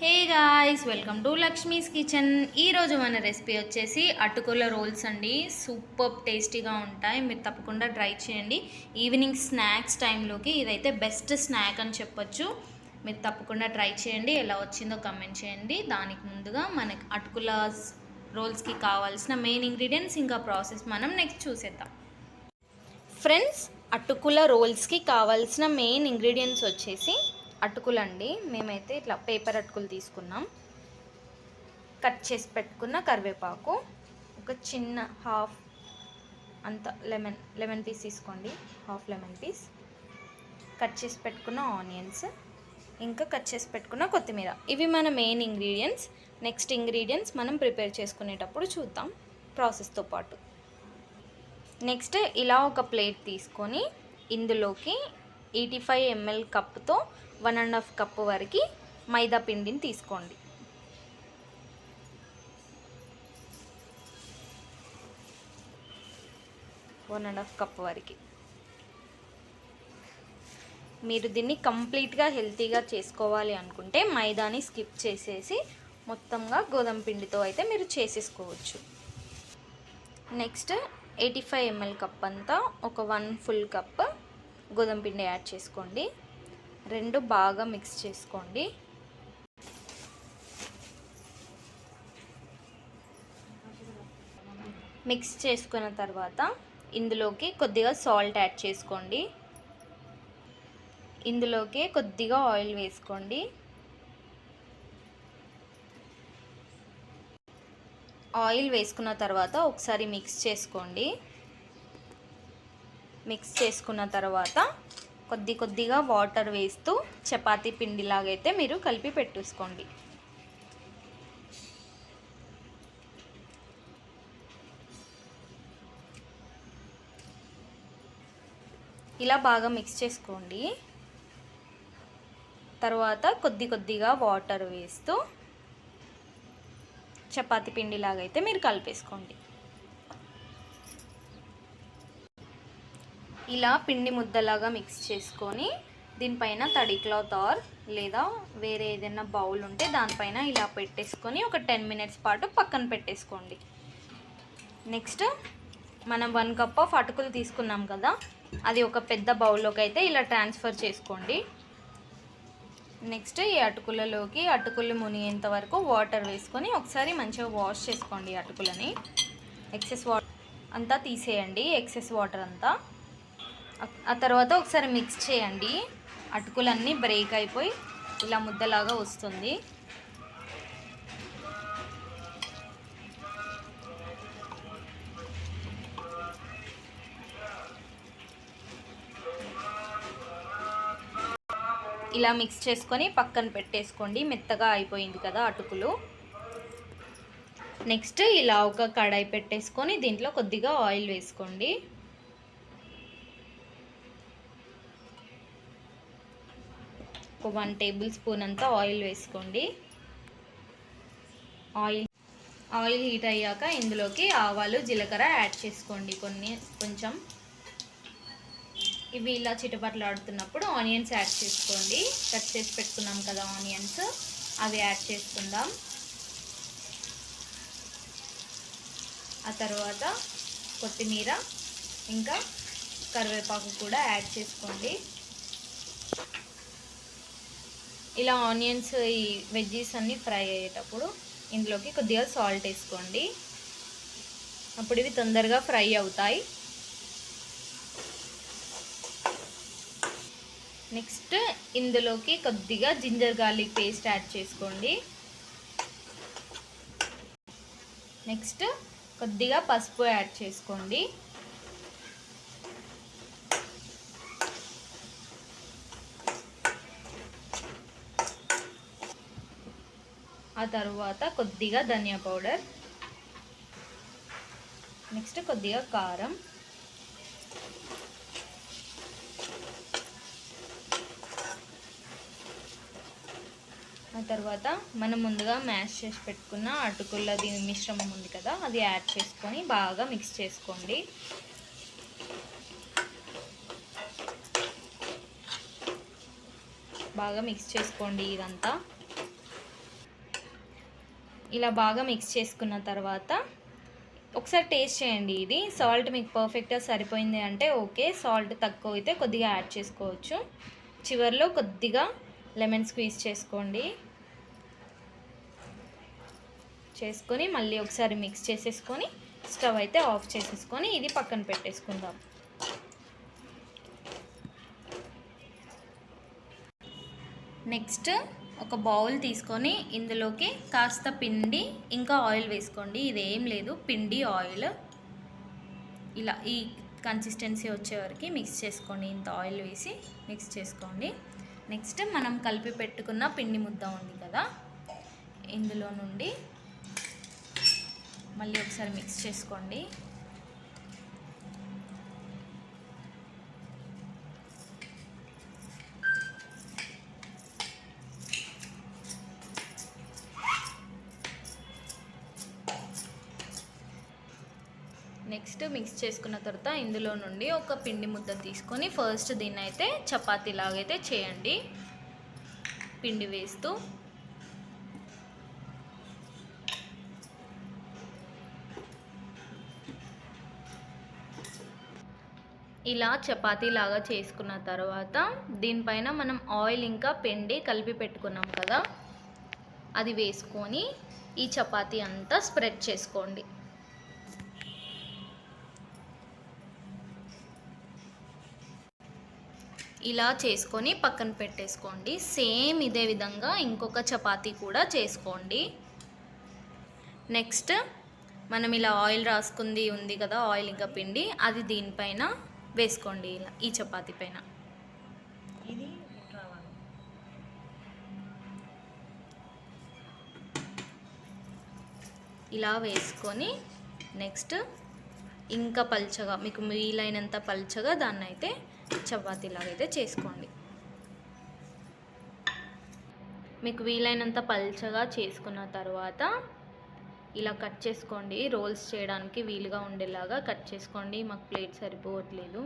Hey guys, welcome to Lakshmi's kitchen. ఈరోజు మన recipe వచ్చేసి అటుకుల రోల్స్ అండి. సూపర్ టేస్టీగా ఉంటాయి. మీరు తప్పకుండా ట్రై చేయండి. ఈవినింగ్ స్నాక్స్ టైంలోకి ఇదైతే బెస్ట్ స్నాక్ అని చెప్పొచ్చు. మీరు తప్పకుండా ట్రై చేయండి. ఎలా వచ్చిందో కమెంట్ చేయండి. దానికి ముందుగా మనకి అటుకుల రోల్స్కి కావాల్సిన మెయిన్ ఇంగ్రీడియంట్స్ ఇంకా ప్రాసెస్ మనం నెక్స్ట్ చూసేద్దాం. ఫ్రెండ్స్, అటుకుల రోల్స్కి కావాల్సిన మెయిన్ ఇంగ్రీడియంట్స్ వచ్చేసి అటుకులండి. మేమైతే ఇట్లా పేపర్ అటుకులు తీసుకున్నాం. కట్ చేసి పెట్టుకున్న కరివేపాకు, ఒక చిన్న హాఫ్ అంత లెమన్ పీస్ తీసుకోండి, హాఫ్ లెమన్ పీస్, కట్ చేసి పెట్టుకున్న ఆనియన్స్, ఇంకా కట్ చేసి పెట్టుకున్న కొత్తిమీర. ఇవి మన మెయిన్ ఇంగ్రీడియంట్స్. నెక్స్ట్ ఇంగ్రీడియంట్స్ మనం ప్రిపేర్ చేసుకునేటప్పుడు చూద్దాం ప్రాసెస్తో పాటు. నెక్స్ట్ ఇలా ఒక ప్లేట్ తీసుకొని ఇందులోకి 85 ml కప్పుతో 1.5 కప్పు వరకు మైదా పిండిని తీసుకోండి. వన్ అండ్ హాఫ్ కప్ వరకు. మీరు దీన్ని కంప్లీట్గా హెల్తీగా చేసుకోవాలి అనుకుంటే మైదాని స్కిప్ చేసేసి మొత్తంగా గోధుమ పిండితో అయితే మీరు చేసేసుకోవచ్చు. నెక్స్ట్ 85 ml కప్ అంతా ఒక 1 ఫుల్ కప్ గోధుమ పిండి యాడ్ చేసుకోండి. రెండు బాగా మిక్స్ చేసుకోండి. మిక్స్ చేసుకున్న తర్వాత ఇందులోకి కొద్దిగా సాల్ట్ యాడ్ చేసుకోండి. ఇందులోకి కొద్దిగా ఆయిల్ వేసుకోండి. ఆయిల్ వేసుకున్న తర్వాత ఒకసారి మిక్స్ చేసుకోండి. మిక్స్ చేసుకున్న తర్వాత కొద్దిగా వాటర్ వేస్తూ చపాతీ పిండిలాగైతే మీరు కలిపి పెట్టేసుకోండి. ఇలా బాగా మిక్స్ చేసుకోండి. తర్వాత కొద్దిగా వాటర్ వేస్తూ చపాతీ పిండిలాగైతే మీరు కలిపేసుకోండి. ఇలా పిండి ముద్దలాగా మిక్స్ చేసుకొని దీనిపైన తడి క్లాత్ లేదా వేరే ఏదైనా బౌల్ ఉంటే దానిపైన ఇలా పెట్టేసుకొని ఒక 10 minutes పాటు పక్కన పెట్టేసుకోండి. నెక్స్ట్ మనం 1 కప్ ఆఫ్ అటుకులు తీసుకున్నాం కదా, అది ఒక పెద్ద బౌల్లోకి అయితే ఇలా ట్రాన్స్ఫర్ చేసుకోండి. నెక్స్ట్ ఈ అటుకులలోకి అటుకులు మునిగేంత వరకు వాటర్ వేసుకొని ఒకసారి మంచిగా వాష్ చేసుకోండి. అటుకులని ఎక్సెస్ వాటర్ అంతా తీసేయండి, ఎక్సెస్ వాటర్ అంతా. ఆ తర్వాత ఒకసారి మిక్స్ చేయండి. అటుకులన్నీ బ్రేక్ అయిపోయి ఇలా ముద్దలాగా వస్తుంది. ఇలా మిక్స్ చేసుకొని పక్కన పెట్టేసుకోండి. మెత్తగా అయిపోయింది కదా అటుకులు. నెక్స్ట్ ఇలా ఒక కడాయి పెట్టేసుకొని దీంట్లో కొద్దిగా ఆయిల్ వేసుకోండి. ఒక 1 టేబుల్ స్పూన్ అంతా ఆయిల్ వేసుకోండి. ఆయిల్ హీట్ అయ్యాక ఇందులోకి ఆవాలు, జీలకర్ర యాడ్ చేసుకోండి. కొంచెం ఇవి ఇలా చిటపట్లాడుతున్నప్పుడు ఆనియన్స్ యాడ్ చేసుకోండి. కట్ చేసి పెట్టుకున్నాం కదా ఆనియన్స్, అవి యాడ్ చేసుకుందాం. ఆ తర్వాత కొత్తిమీర ఇంకా కరివేపాకు కూడా యాడ్ చేసుకోండి. ఇలా ఆనియన్స్, ఈ వెజ్జీస్ అన్నీ ఫ్రై అయ్యేటప్పుడు ఇందులోకి కొద్దిగా సాల్ట్ వేసుకోండి. అప్పుడు ఇవి తొందరగా ఫ్రై అవుతాయి. నెక్స్ట్ ఇందులోకి కొద్దిగా జింజర్ గార్లిక్ పేస్ట్ యాడ్ చేసుకోండి. నెక్స్ట్ కొద్దిగా పసుపు యాడ్ చేసుకోండి. ఆ తర్వాత కొద్దిగా ధనియా పౌడర్, నెక్స్ట్ కొద్దిగా కారం, ఆ తర్వాత మనం ముందుగా మ్యాష్ చేసి పెట్టుకున్న అటుకులది మిశ్రమం ఉంది కదా, అది యాడ్ చేసుకొని బాగా మిక్స్ చేసుకోండి. బాగా మిక్స్ చేసుకోండి ఇదంతా. ఇలా బాగా మిక్స్ చేసుకున్న తర్వాత ఒకసారి టేస్ట్ చేయండి. ఇది సాల్ట్ మీకు పర్ఫెక్ట్గా సరిపోయింది అంటే ఓకే, సాల్ట్ తక్కువ అయితే కొద్దిగా యాడ్ చేసుకోవచ్చు. చివరిలో కొద్దిగా లెమన్ స్క్వీజ్ చేసుకొని మళ్ళీ ఒకసారి మిక్స్ చేసేసుకొని స్టవ్ అయితే ఆఫ్ చేసేసుకొని ఇది పక్కన పెట్టేసుకుందాం. నెక్స్ట్ ఒక బౌల్ తీసుకొని ఇందులోకి కాస్త పిండి ఇంకా ఆయిల్ వేసుకోండి. ఇదేం లేదు, పిండి ఆయిల్ ఇలా ఈ కన్సిస్టెన్సీ వచ్చే వరకు మిక్స్ చేసుకోండి. ఇంత ఆయిల్ వేసి మిక్స్ చేసుకోండి. నెక్స్ట్ మనం కలిపి పెట్టుకున్న పిండి ముద్ద ఉంది కదా, ఇందులో నుండి మళ్ళీ ఒకసారి మిక్స్ చేసుకోండి. నెక్స్ట్ మిక్స్ చేసుకున్న తర్వాత ఇందులో నుండి ఒక పిండి ముద్ద తీసుకొని ఫస్ట్ దీన్ని అయితే చపాతీ లాగైతే చేయండి. పిండి వేస్తూ ఇలా చపాతీ లాగా చేసుకున్న తర్వాత దీనిపైన మనం ఆయిల్ ఇంకా పిండి కలిపి పెట్టుకున్నాం కదా, అది వేసుకొని ఈ చపాతీ అంతా స్ప్రెడ్ చేసుకోండి. ఇలా చేసుకొని పక్కన పెట్టేసుకోండి. సేమ్ ఇదే విధంగా ఇంకొక చపాతీ కూడా చేసుకోండి. నెక్స్ట్ మనం ఇలా ఆయిల్ రాసుకుంది ఉంది కదా, ఆయిల్ ఇంకా పిండి, అది దీనిపైన వేసుకోండి. ఇలా ఈ చపాతీ పైన ఇలా వేసుకొని నెక్స్ట్ ఇంకా పల్చగా మీకు వీలైనంత పల్చగా దాన్ని అయితే చపాతీలాగైతే చేసుకోండి. మీకు వీలైనంత పల్చగా చేసుకున్న తర్వాత ఇలా కట్ చేసుకోండి. రోల్స్ చేయడానికి వీలుగా ఉండేలాగా కట్ చేసుకోండి. మాకు ప్లేట్ సరిపోవట్లేదు.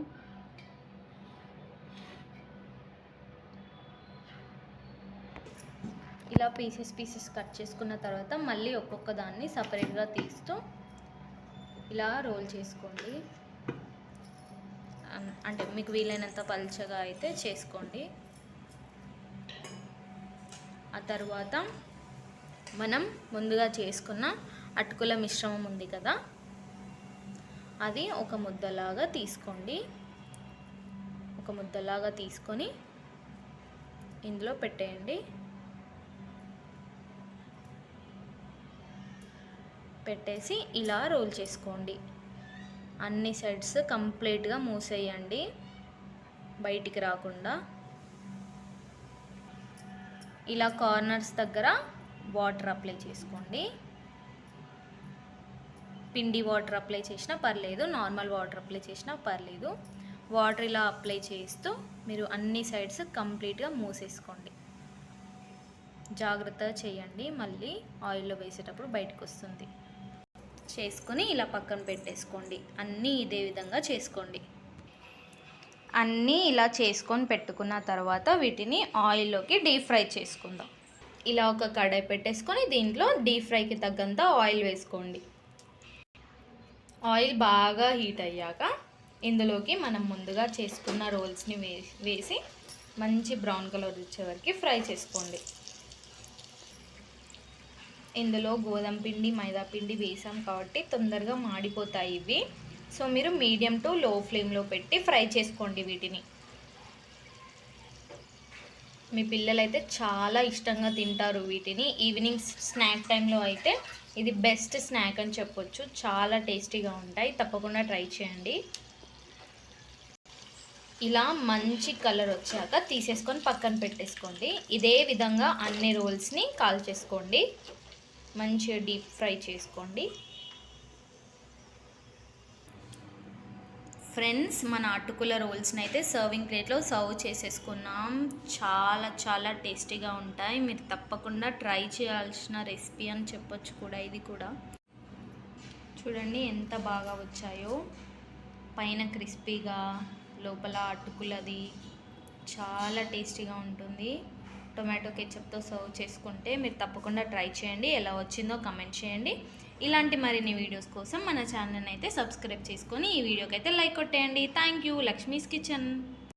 ఇలా పీసెస్ కట్ చేసుకున్న తర్వాత మళ్ళీ ఒక్కొక్క దాన్ని సపరేట్గా తీస్తూ ఇలా రోల్ చేసుకోండి. అంటే మీకు వీలైనంత పల్చగా అయితే చేసుకోండి. ఆ తర్వాత మనం ముందుగా చేసుకున్న అటుకుల మిశ్రమం ఉంది కదా, అది ఒక ముద్దలాగా తీసుకోండి. ఒక ముద్దలాగా తీసుకొని ఇందులో పెట్టేయండి. పెట్టేసి ఇలా రోల్ చేసుకోండి. అన్ని సైడ్స్ కంప్లీట్గా మూసేయండి, బయటికి రాకుండా. ఇలా కార్నర్స్ దగ్గర వాటర్ అప్లై చేసుకోండి. పిండి వాటర్ అప్లై చేసినా పర్లేదు, నార్మల్ వాటర్ అప్లై చేసినా పర్లేదు. వాటర్ ఇలా అప్లై చేస్తూ మీరు అన్ని సైడ్స్ కంప్లీట్గా మూసేసుకోండి. జాగ్రత్తగా చేయండి, మళ్ళీ ఆయిల్లో వేసేటప్పుడు బయటకు వస్తుంది. చేసుకొని ఇలా పక్కన పెట్టేసుకోండి. అన్నీ ఇదే విధంగా చేసుకోండి. అన్నీ ఇలా చేసుకొని పెట్టుకున్న తర్వాత వీటిని ఆయిల్లోకి డీప్ ఫ్రై చేసుకుందాం. ఇలా ఒక కడాయి పెట్టేసుకొని దీంట్లో డీప్ ఫ్రైకి తగ్గంత ఆయిల్ వేసుకోండి. ఆయిల్ బాగా హీట్ అయ్యాక ఇందులోకి మనం ముందుగా చేసుకున్న రోల్స్ని వేసి మంచి బ్రౌన్ కలర్ వచ్చే వరకు ఫ్రై చేసుకోండి. ఇందులో గోధుమ పిండి మైదా పిండి వేసాం కాబట్టి తొందరగా మాడిపోతాయి ఇవి. సో మీరు మీడియం టు లో ఫ్లేమ్లో పెట్టి ఫ్రై చేసుకోండి వీటిని. మీ పిల్లలైతే చాలా ఇష్టంగా తింటారు వీటిని. ఈవినింగ్ స్నాక్ టైంలో అయితే ఇది బెస్ట్ స్నాక్ అని చెప్పొచ్చు. చాలా టేస్టీగా ఉంటాయి, తప్పకుండా ట్రై చేయండి. ఇలా మంచి కలర్ వచ్చాక తీసేసుకొని పక్కన పెట్టేసుకోండి. ఇదే విధంగా అన్ని రోల్స్ని కాల్చేసుకోండి. మంచిగా డీప్ ఫ్రై చేసుకోండి. ఫ్రెండ్స్, మన అటుకుల రోల్స్ని అయితే సర్వింగ్ ప్లేట్లో సర్వ్ చేసేసుకున్నాం. చాలా చాలా టేస్టీగా ఉంటాయి. మీరు తప్పకుండా ట్రై చేయాల్సిన రెసిపీ అని చెప్పొచ్చు కూడా. ఇది కూడా చూడండి ఎంత బాగా వచ్చాయో. పైన క్రిస్పీగా, లోపల అటుకులది చాలా టేస్టీగా ఉంటుంది. టొమాటో కెచప్తో సర్వ్ చేసుకుంటే మీరు తప్పకుండా ట్రై చేయండి. ఎలా వచ్చిందో కమెంట్ చేయండి. ఇలాంటి మరిన్ని వీడియోస్ కోసం మన ఛానల్ని అయితే సబ్స్క్రైబ్ చేసుకొని ఈ వీడియోకి అయితే లైక్ కొట్టేయండి. Thank you. లక్ష్మీస్ కిచెన్.